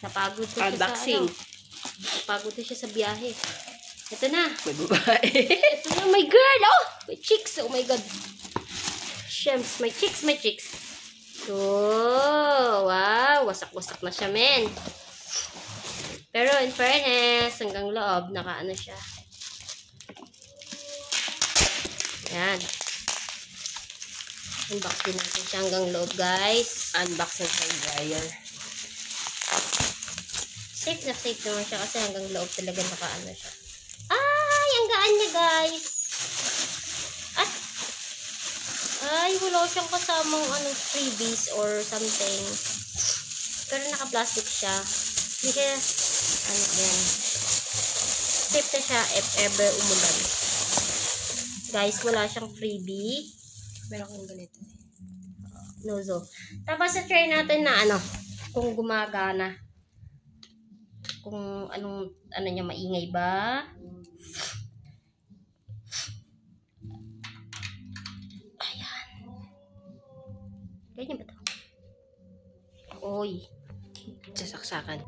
Napagod ko siya Unboxing. Napagod ko siya sa biyahe. Ito na. May babae. Ito na, my girl. Oh, my chicks. Oh my God. Shems, my chicks, my chicks. Oh, wow. Wasak-wasak na siya, men. Pero in fairness, hanggang loob, nakaano siya. Yan. Unbox din natin siya hanggang loob, guys. Unboxing sa dryer. Safe na safe naman siya kasi hanggang loob talaga nakaano siya. Ay, ang gaan niya, guys. At, ay, wala siyang kasamang freebies or something. Pero naka-plastic siya. Kaya, yan. Safe na siya if ever umulan. Guys, wala siyang freebie. Meron akong ganito. Nozo. Tapos, try natin na kung gumagana. Kung ano niya, maingay ba? Ayan. Ganyan ba ito? Oy. Sasaksakan.